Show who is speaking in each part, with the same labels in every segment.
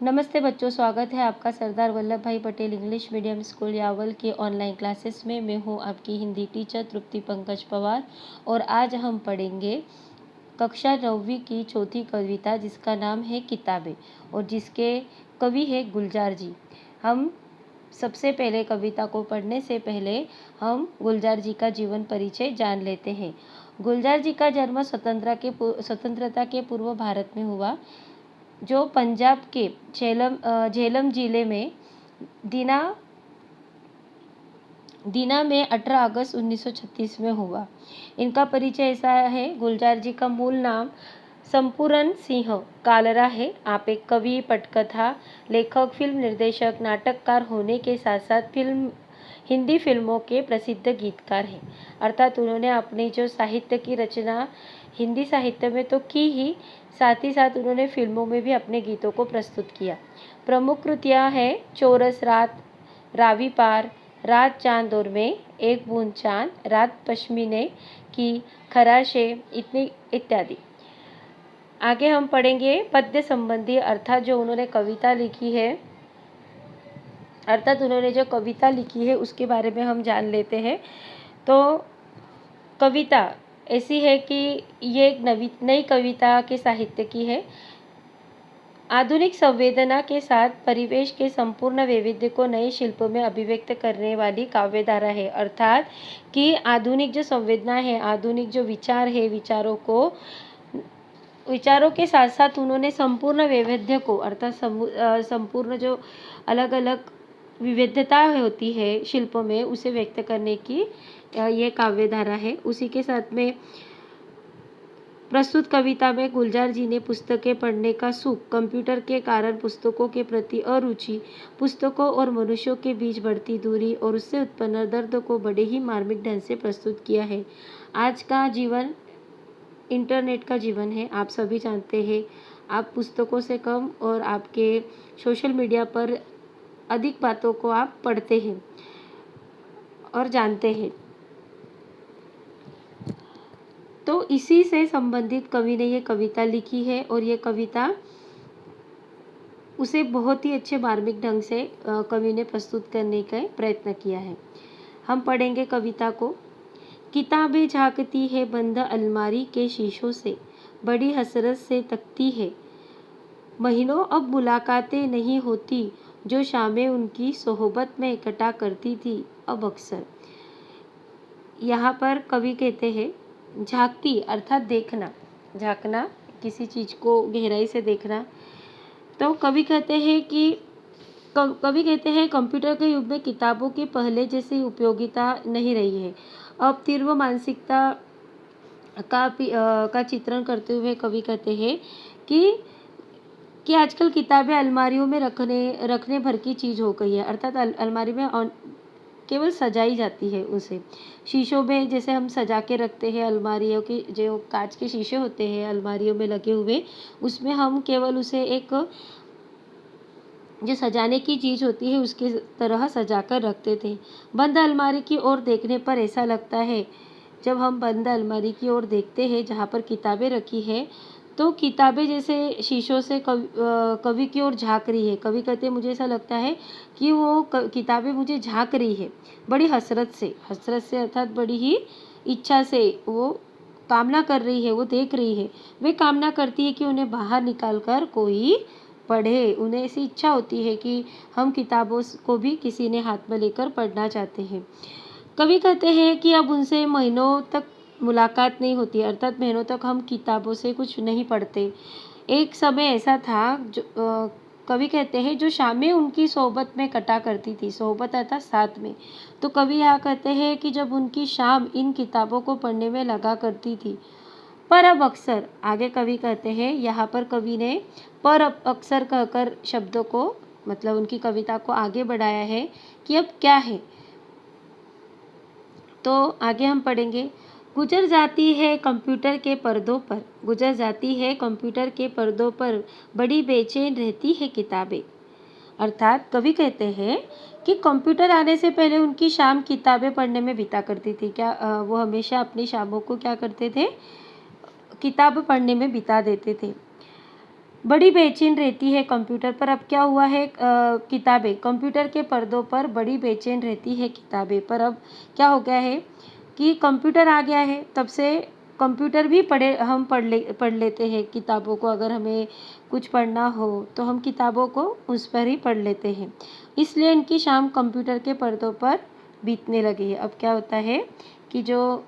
Speaker 1: नमस्ते बच्चों, स्वागत है आपका सरदार वल्लभ भाई Patel English medium school Yawal के ऑनलाइन क्लासेस में। मैं हूं आपकी हिंदी टीचर तृप्ति पंकज पवार और आज हम पढ़ेंगे कक्षा 9वीं की चौथी कविता जिसका नाम है किताबें और जिसके कवि है गुलजार जी। हम सबसे पहले कविता को पढ़ने से पहले हम गुलजार जी का जीवन परिचय जान लेते हैं। गुलजार जी का जन्म स्वतंत्रता के पूर्व भारत में हुआ, जो पंजाब के झेलम जिले में दीना में 18 अगस्त 1936 में हुआ। इनका परिचय ऐसा है, गुलजार जी का मूल नाम संपूर्ण सिंह कालरा है। आप एक कवि, पटकथा लेखक, फिल्म निर्देशक, नाटककार होने के साथ साथ हिंदी फिल्मों के प्रसिद्ध गीतकार हैं। अर्थात उन्होंने अपनी जो साहित्य की रचना हिंदी साहित्य में तो की ही, साथ ही साथ उन्होंने फिल्मों में भी अपने गीतों को प्रस्तुत किया। प्रमुख कृतियां हैं चौरस रात, रावी पार, रात चांद और मैं, एक बूंद चांद, रात पश्मीने की, खराशे इत्यादि। आगे हम पढ़ेंगे पद्य संबंधी, अर्थात उन्होंने जो कविता लिखी है उसके बारे में हम जान लेते हैं। तो कविता ऐसी है कि ये एक नई कविता के साहित्य की है। आधुनिक संवेदना के साथ परिवेश के संपूर्ण वैविध्य को नए शिल्प में अभिव्यक्त करने वाली काव्यधारा है। अर्थात कि आधुनिक जो संवेदना है, आधुनिक जो विचार है, विचारों के साथ साथ उन्होंने संपूर्ण वैविध्य को, अर्थात संपूर्ण जो अलग अलग विविधता होती है शिल्प में, उसे व्यक्त करने की ये काव्यधारा है। उसी के साथ में प्रस्तुत कविता में गुलजार जी ने पुस्तकें पढ़ने का सुख, कंप्यूटर के कारण पुस्तकों के प्रति अरुचि, पुस्तकों और मनुष्यों के बीच बढ़ती दूरी और उससे उत्पन्न दर्द को बड़े ही मार्मिक ढंग से प्रस्तुत किया है। आज का जीवन इंटरनेट का जीवन है, आप सभी जानते हैं। आप पुस्तकों से कम और आपके सोशल मीडिया पर अधिक बातों को आप पढ़ते हैं और जानते हैं। तो इसी से संबंधित कवि ने ये कविता लिखी है और ये कविता उसे बहुत ही अच्छे मार्मिक ढंग से कवि ने प्रस्तुत करने का प्रयत्न किया है। हम पढ़ेंगे कविता को। किताबें झांकती है बंद अलमारी के शीशों से, बड़ी हसरत से तकती है। महीनों अब मुलाकातें नहीं होती, जो शामें उनकी सोहबत में इकट्ठा करती थी अब अक्सर। यहाँ पर कवि कहते हैं झांकती अर्थात देखना, झांकना किसी चीज़ को गहराई से देखना। तो कवि कहते हैं कंप्यूटर के युग में किताबों की पहले जैसी उपयोगिता नहीं रही है। अब तीव्र मानसिकता का चित्रण करते हुए कवि कहते हैं कि आजकल किताबें अलमारियों में रखने भर की चीज़ हो गई है। अर्थात अलमारी में केवल सजाई जाती है उसे। शीशों में जैसे हम सजा के रखते हैं, अलमारियों के जो कांच के शीशे होते हैं अलमारियों में लगे हुए, उसमें हम केवल उसे एक जो सजाने की चीज़ होती है उसकी तरह सजा कर रखते थे। बंद अलमारी की ओर देखने पर ऐसा लगता है, जब हम बंद अलमारी की ओर देखते हैं जहाँ पर किताबें रखी है, तो किताबें जैसे शीशों से कवि की ओर झांक रही है। कवि कहते हैं मुझे ऐसा लगता है कि वो किताबें मुझे झांक रही है, बड़ी हसरत से अर्थात बड़ी ही इच्छा से वो कामना कर रही है, वो देख रही है। वे कामना करती है कि उन्हें बाहर निकाल कर कोई पढ़े। उन्हें ऐसी इच्छा होती है कि हम किताबों को भी किसी ने हाथ में लेकर पढ़ना चाहते हैं। कवि कहते हैं कि अब उनसे महीनों तक मुलाकात नहीं होती, अर्थात महीनों तक हम किताबों से कुछ नहीं पढ़ते। एक समय ऐसा था जो कवि कहते हैं जो शामें उनकी सोहबत में कटा करती थी। सोहबत अर्थात साथ में। तो कवि यहाँ कहते हैं कि जब उनकी शाम इन किताबों को पढ़ने में लगा करती थी, पर अब अक्सर, आगे कवि कहते हैं, यहाँ पर कवि ने पर अब अक्सर कहकर शब्दों को, मतलब उनकी कविता को आगे बढ़ाया है कि अब क्या है। तो आगे हम पढ़ेंगे, गुजर जाती है कंप्यूटर के पर्दों पर, बड़ी बेचैन रहती है किताबें। अर्थात कवि कहते हैं कि कंप्यूटर आने से पहले उनकी शाम किताबें पढ़ने में बिता करती थी। वो हमेशा अपनी शामों को क्या करते थे, किताब पढ़ने में बिता देते थे। बड़ी बेचैन रहती है कंप्यूटर पर। अब क्या हुआ है, किताबें कंप्यूटर के पर्दों पर बड़ी बेचैन रहती है किताबें पर। अब क्या हो गया है कि कंप्यूटर आ गया है, तब से कंप्यूटर भी हम पढ़ लेते हैं किताबों को। अगर हमें कुछ पढ़ना हो तो हम किताबों को उस पर ही पढ़ लेते हैं, इसलिए इनकी शाम कंप्यूटर के पर्दों पर बीतने लगी है। अब क्या होता है कि जो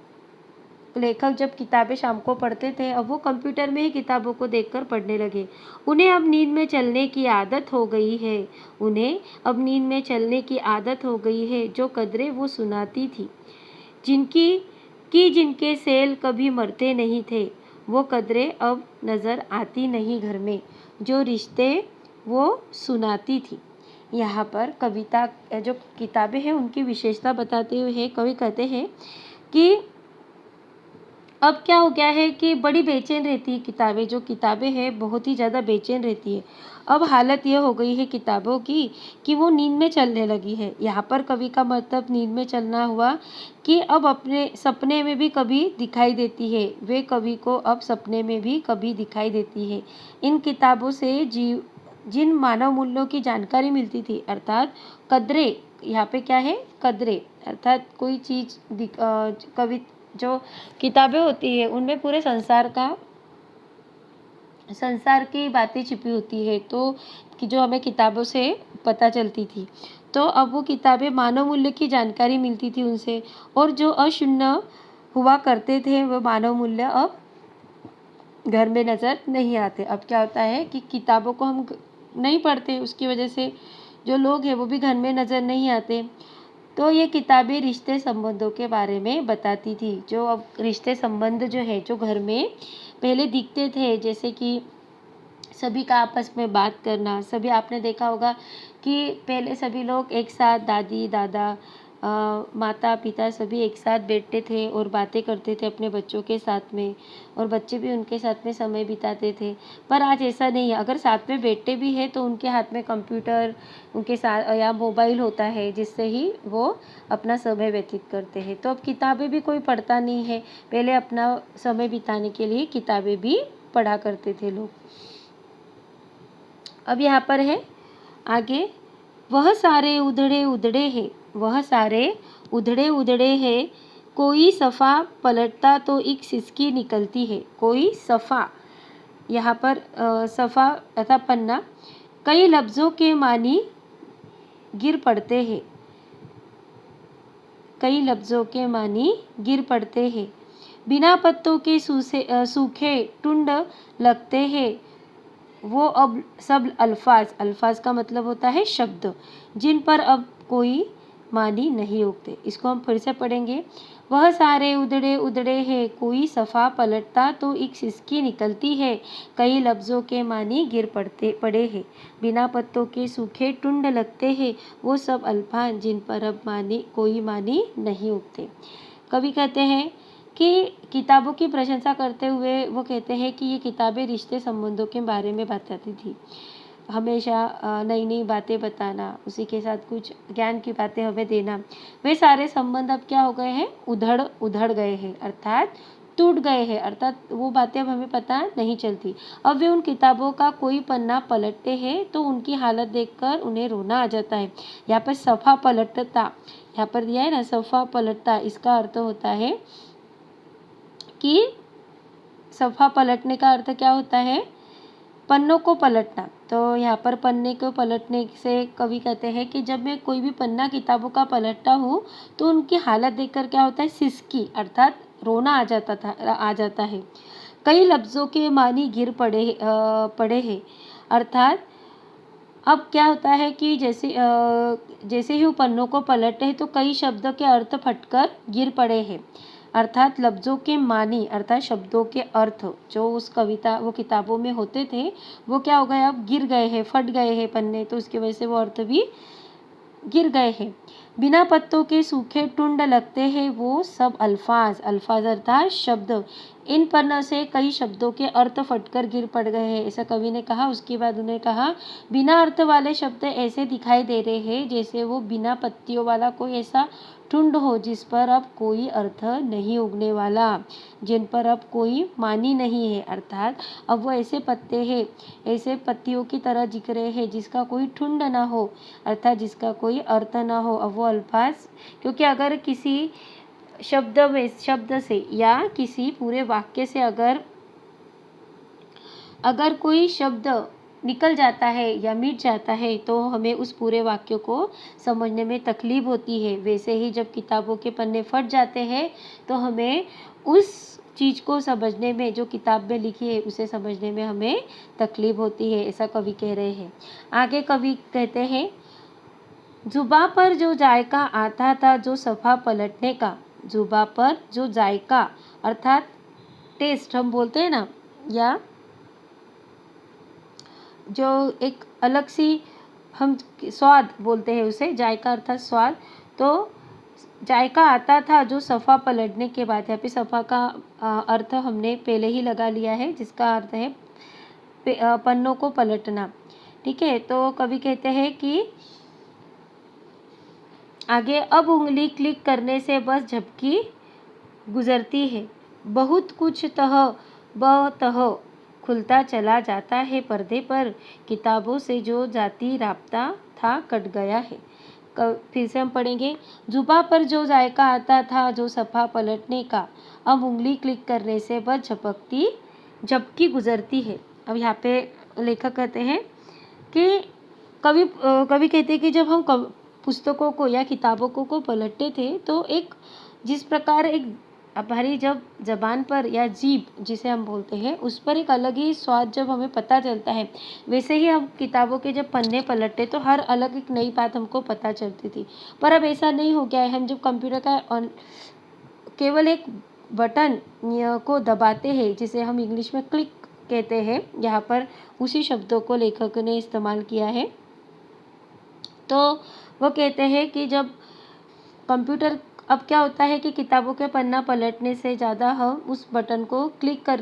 Speaker 1: लेखक जब किताबें शाम को पढ़ते थे, अब वो कंप्यूटर में ही किताबों को देखकर पढ़ने लगे। उन्हें अब नींद में चलने की आदत हो गई है। उन्हें अब नींद में चलने की आदत हो गई है। जो कदरें वो सुनाती थी, जिनके सेल कभी मरते नहीं थे, वो कदरें अब नज़र आती नहीं घर में। जो रिश्ते वो सुनाती थी। यहाँ पर कविता जो किताबें हैं उनकी विशेषता बताते हुए कवि कहते हैं कि अब क्या हो गया है कि बड़ी बेचैन रहती है किताबें। जो किताबें हैं बहुत ही ज़्यादा बेचैन रहती है। अब हालत ये हो गई है किताबों की कि वो नींद में चलने लगी है। यहाँ पर कवि का मतलब नींद में चलना हुआ कि अब अपने सपने में भी कभी दिखाई देती है। वे कवि को अब सपने में भी कभी दिखाई देती है। इन किताबों से जिन मानव मूल्यों की जानकारी मिलती थी, अर्थात कदरें, यहाँ पे क्या है, कदरें अर्थात कोई चीज़ कवि जो किताबें होती है उनमें पूरे संसार की बातें छिपी होती है, तो कि जो हमें किताबों से पता चलती थी। तो अब वो किताबें मानव मूल्य की जानकारी मिलती थी उनसे, और जो अशून्य हुआ करते थे वो मानव मूल्य अब घर में नज़र नहीं आते। अब क्या होता है कि किताबों को हम नहीं पढ़ते, उसकी वजह से जो लोग हैं वो भी घर में नज़र नहीं आते। तो ये किताबें रिश्ते संबंधों के बारे में बताती थी। जो अब रिश्ते संबंध जो है, जो घर में पहले दिखते थे, जैसे कि सभी का आपस में बात करना। सभी आपने देखा होगा कि पहले सभी लोग एक साथ, दादी दादा, माता पिता सभी एक साथ बैठते थे और बातें करते थे अपने बच्चों के साथ में, और बच्चे भी उनके साथ में समय बिताते थे। पर आज ऐसा नहीं है। अगर साथ में बैठते भी हैं तो उनके हाथ में कंप्यूटर उनके साथ या मोबाइल होता है, जिससे ही वो अपना समय व्यतीत करते हैं। तो अब किताबें भी कोई पढ़ता नहीं है। पहले अपना समय बिताने के लिए किताबें भी पढ़ा करते थे लोग। अब यहाँ पर है आगे, वह सारे उधड़े उधड़े हैं, वह सारे उधड़े उधड़े हैं, कोई सफ़ा पलटता तो एक सिसकी निकलती है। कोई सफ़ा, यहाँ पर सफ़ा तथा पन्ना, कई लफ्ज़ों के मानी गिर पड़ते हैं, कई लफ्ज़ों के मानी गिर पड़ते हैं, बिना पत्तों के सूखे टुंड लगते हैं, वो अब सब अल्फाज का मतलब होता है शब्द, जिन पर अब कोई मानी नहीं उगते। इसको हम फिर से पढ़ेंगे। वह सारे उधड़े उधड़े हैं, कोई सफ़ा पलटता तो एक सिसकी निकलती है, कई लफ्ज़ों के मानी गिर पड़े हैं, बिना पत्तों के सूखे टुंड लगते हैं, वो सब अल्फाज जिन पर अब कोई मानी नहीं उगते। कवि कहते हैं कि किताबों की प्रशंसा करते हुए वो कहते हैं कि ये किताबें रिश्ते संबंधों के बारे में बताती थी। हमेशा नई नई बातें बताना, उसी के साथ कुछ ज्ञान की बातें हमें देना। वे सारे संबंध अब क्या हो गए हैं, उधड़ गए हैं, अर्थात टूट गए हैं, अर्थात वो बातें अब हमें पता नहीं चलती। अब वे उन किताबों का कोई पन्ना पलटते हैं तो उनकी हालत देखकर उन्हें रोना आ जाता है। यहाँ पर सफ़ा पलटता, यहाँ पर दिया है ना, सफ़ा पलटता, इसका अर्थ होता है कि सफ़ा पलटने का अर्थ क्या होता है, पन्नों को पलटना। तो यहाँ पर पन्ने को पलटने से कवि कहते हैं कि जब मैं कोई भी पन्ना किताबों का पलटता हूँ तो उनकी हालत देखकर क्या होता है, सिसकी अर्थात रोना आ जाता है। कई लफ्ज़ों के मानी गिर पड़े हैं, अर्थात अब क्या होता है कि जैसे ही वो पन्नों को पलटते हैं तो कई शब्द के अर्थ फटकर गिर पड़े हैं, अर्थात लफ्ज़ों के मानी अर्थात शब्दों के अर्थ जो वो किताबों में होते थे वो क्या हो गए, अब गिर गए हैं, फट गए हैं पन्ने, तो उसकी वजह से वो अर्थ भी गिर गए हैं। बिना पत्तों के सूखे टुंड लगते हैं, वो सब अल्फाज अर्थात शब्द इन पन्नों से कई शब्दों के अर्थ फटकर गिर पड़ गए हैं, ऐसा कवि ने कहा। उसके बाद उन्होंने कहा, बिना अर्थ वाले शब्द ऐसे दिखाई दे रहे हैं जैसे वो बिना पत्तियों वाला कोई ऐसा ठुंड हो जिस पर अब कोई अर्थ नहीं उगने वाला, जिन पर अब कोई मानी नहीं है। अर्थात अब वो ऐसे पत्ते हैं, ऐसे पत्तियों की तरह दिख रहे हैं जिसका कोई ठुंड ना हो, अर्थात जिसका कोई अर्थ ना हो। अब वो अल्फाज, क्योंकि अगर किसी शब्द से या किसी पूरे वाक्य से अगर कोई शब्द निकल जाता है या मिट जाता है तो हमें उस पूरे वाक्य को समझने में तकलीफ होती है। वैसे ही जब किताबों के पन्ने फट जाते हैं तो हमें उस चीज़ को समझने में, जो किताब में लिखी है उसे समझने में हमें तकलीफ होती है, ऐसा कवि कह रहे हैं। आगे कवि कहते हैं, जुबां पर जो जायका आता था जो सफ़ा पलटने का, जुबां पर जो जायका अर्थात टेस्ट हम बोलते हैं ना, या जो एक अलग सी हम स्वाद बोलते हैं उसे, जायका अर्थात स्वाद। तो जायका आता था जो सफ़ा पलटने के बाद, यहाँ पे सफ़ा का अर्थ हमने पहले ही लगा लिया है जिसका अर्थ है पन्नों को पलटना। ठीक है, तो कवि कहते हैं कि आगे, अब उंगली क्लिक करने से बस झपकी गुजरती है, बहुत कुछ तह ब तह खुलता चला जाता है पर्दे पर, किताबों से जो जाती राब्ता था कट गया है। फिर से हम पढ़ेंगे, जुबां पर जो जायका आता था जो सफ़ा पलटने का, अब उंगली क्लिक करने से बस झपकी गुजरती है। अब यहाँ पे लेखक कहते हैं कि कवि कहते हैं कि जब हम पुस्तकों को या किताबों को पलटते थे तो एक जिस प्रकार एक हमारी जब जबान पर या जीभ जिसे हम बोलते हैं उस पर एक अलग ही स्वाद जब हमें पता चलता है, वैसे ही हम किताबों के जब पन्ने पलटते तो हर अलग एक नई बात हमको पता चलती थी। पर अब ऐसा नहीं हो गया है। हम जब कंप्यूटर का केवल एक बटन को दबाते हैं जिसे हम इंग्लिश में क्लिक कहते हैं, यहाँ पर उसी शब्दों को लेखक ने इस्तेमाल किया है। तो वो कहते हैं कि जब कंप्यूटर, अब क्या होता है कि किताबों के पन्ना पलटने से ज़्यादा हम उस बटन को क्लिक कर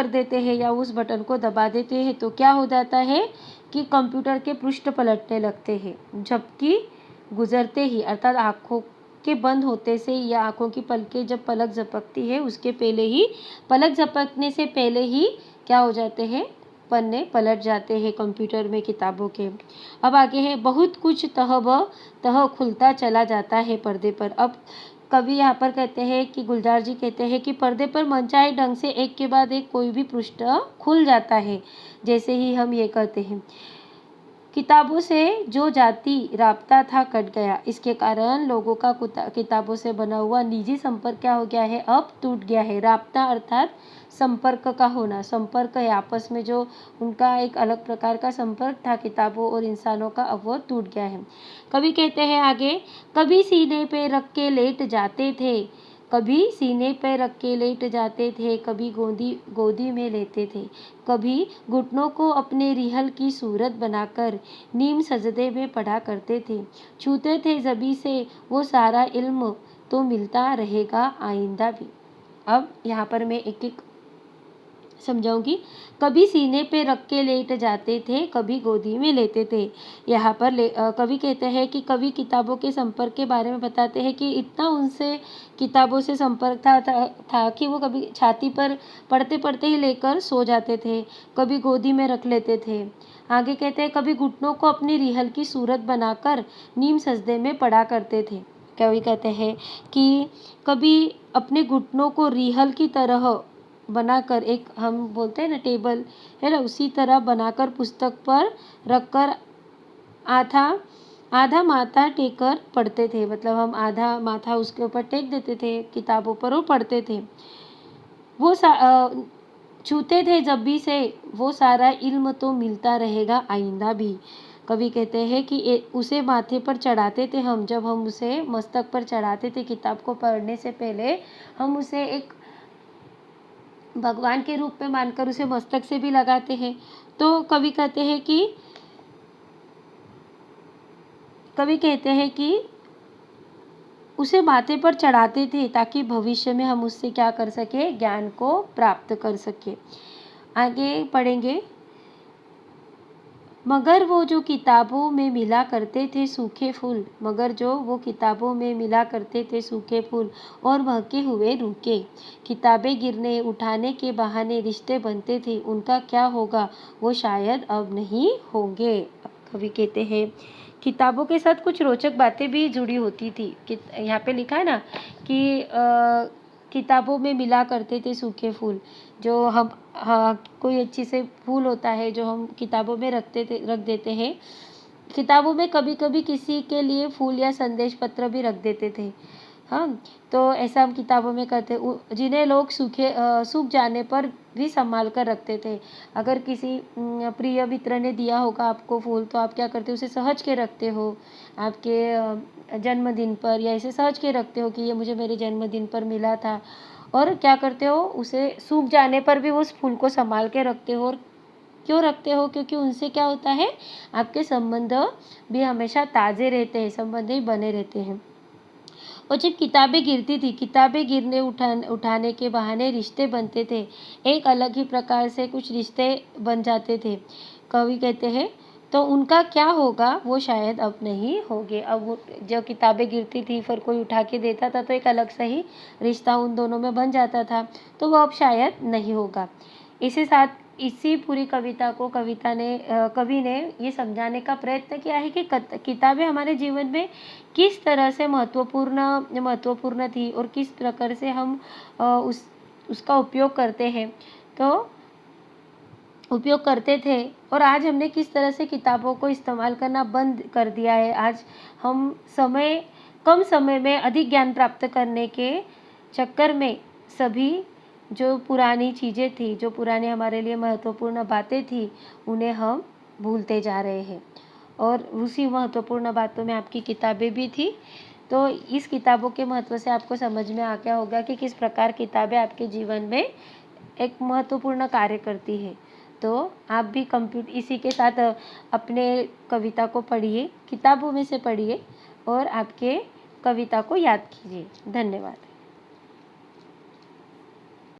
Speaker 1: देते हैं या उस बटन को दबा देते हैं तो क्या हो जाता है कि कंप्यूटर के पृष्ठ पलटने लगते हैं झपकी गुजरते ही, अर्थात आँखों के बंद होते से या आँखों की पलकें जब पलक झपकती है उसके पहले ही, पलक झपकने से पहले ही क्या हो जाते हैं, पन्ने पलट जाते हैं कंप्यूटर में किताबों के। अब आगे है, बहुत कुछ तह ब तह खुलता चला जाता है पर्दे पर। अब कवि यहाँ पर कहते हैं कि गुलजार जी कहते हैं कि पर्दे पर मनचाहे ढंग से एक के बाद एक कोई भी पृष्ठ खुल जाता है, जैसे ही हम ये कहते हैं, किताबों से जो जाती राब्ता था कट गया। इसके कारण लोगों का किताबों से बना हुआ निजी संपर्क क्या हो गया है, अब टूट गया है। राब्ता अर्थात संपर्क का होना, संपर्क है आपस में, जो उनका एक अलग प्रकार का संपर्क था किताबों और इंसानों का, अब वो टूट गया है। कवि कहते हैं आगे, कभी सीने पे रख के लेट जाते थे, कभी सीने पे रख के लेट जाते थे, कभी गोदी में लेते थे, कभी घुटनों को अपने रिहल की सूरत बनाकर नीम सजदे में पढ़ा करते थे, छूते थे जबी से वो सारा इल्म तो मिलता रहेगा आइंदा भी। अब यहाँ पर मैं एक एक समझाऊंगी। कभी सीने पे रख के लेट जाते थे, कभी गोदी में लेते थे। यहाँ पर कवि कहते हैं कि कवि किताबों के संपर्क के बारे में बताते हैं कि इतना उनसे किताबों से संपर्क था कि वो कभी छाती पर पढ़ते पढ़ते ही लेकर सो जाते थे, कभी गोदी में रख लेते थे। आगे कहते हैं, कभी घुटनों को अपनी रिहल की सूरत बनाकर नीम सजदे में पढ़ा करते थे। कवि कहते हैं कि कभी अपने घुटनों को रिहल की तरह बनाकर, एक हम बोलते हैं ना टेबल है ना, उसी तरह बनाकर पुस्तक पर रखकर आधा माथा टेक कर पढ़ते थे। मतलब हम आधा माथा उसके ऊपर टेक देते थे किताबों पर और पढ़ते थे। वो छूते थे जब भी से वो सारा इल्म तो मिलता रहेगा आइंदा भी। कवि कहते हैं कि उसे माथे पर चढ़ाते थे हम, जब हम उसे मस्तक पर चढ़ाते थे किताब को पढ़ने से पहले, हम उसे एक भगवान के रूप में मानकर उसे मस्तक से भी लगाते हैं। तो कवि कहते हैं कि उसे माथे पर चढ़ाते थे ताकि भविष्य में हम उससे क्या कर सके, ज्ञान को प्राप्त कर सके। आगे पढ़ेंगे। मगर वो जो किताबों में मिला करते थे सूखे फूल, मगर जो वो किताबों में मिला करते थे सूखे फूल और महके हुए रूखे, किताबें गिरने उठाने के बहाने रिश्ते बनते थे, उनका क्या होगा वो शायद अब नहीं होंगे। कवि कहते हैं किताबों के साथ कुछ रोचक बातें भी जुड़ी होती थी। यहाँ पे लिखा है ना कि किताबों में मिला करते थे सूखे फूल, जो हम, हाँ, कोई अच्छी से फूल होता है जो हम किताबों में रख देते हैं। किताबों में कभी कभी किसी के लिए फूल या संदेश पत्र भी रख देते थे। हाँ, तो ऐसा हम किताबों में करते, जिन्हें लोग सूख जाने पर भी संभाल कर रखते थे। अगर किसी प्रिय मित्र ने दिया होगा आपको फूल, तो आप क्या करते हो, उसे सहज के रखते हो। आपके जन्मदिन पर या ऐसे सहज के रखते हो कि ये मुझे मेरे जन्मदिन पर मिला था। और क्या करते हो, उसे सूख जाने पर भी उस फूल को संभाल के रखते हो। और क्यों रखते हो, क्योंकि उनसे क्या होता है, आपके संबंध भी हमेशा ताज़े रहते हैं, संबंध भी बने रहते हैं। और जब किताबें गिरती थी, किताबें गिरने उठाने के बहाने रिश्ते बनते थे, एक अलग ही प्रकार से कुछ रिश्ते बन जाते थे। कवि कहते हैं तो उनका क्या होगा वो शायद अब नहीं होंगे। अब वो जो किताबें गिरती थी फिर कोई उठा के देता था, तो एक अलग सा ही रिश्ता उन दोनों में बन जाता था, तो वो अब शायद नहीं होगा। इसी साथ इसी पूरी कविता को कवि ने ये समझाने का प्रयत्न किया है कि किताबें हमारे जीवन में किस तरह से महत्वपूर्ण थी और किस प्रकार से हम उसका उपयोग करते हैं, तो उपयोग करते थे। और आज हमने किस तरह से किताबों को इस्तेमाल करना बंद कर दिया है। आज हम कम समय में अधिक ज्ञान प्राप्त करने के चक्कर में सभी जो पुरानी चीज़ें थी, जो पुरानी हमारे लिए महत्वपूर्ण बातें थी, उन्हें हम भूलते जा रहे हैं। और उसी महत्वपूर्ण बातों में आपकी किताबें भी थी। तो इस किताबों के महत्व से आपको समझ में आ गया होगा कि किस प्रकार किताबें आपके जीवन में एक महत्वपूर्ण कार्य करती है। तो आप भी इसी के साथ अपने कविता को पढ़िए, किताबों में से पढ़िए और आपके कविता को याद कीजिए। धन्यवाद।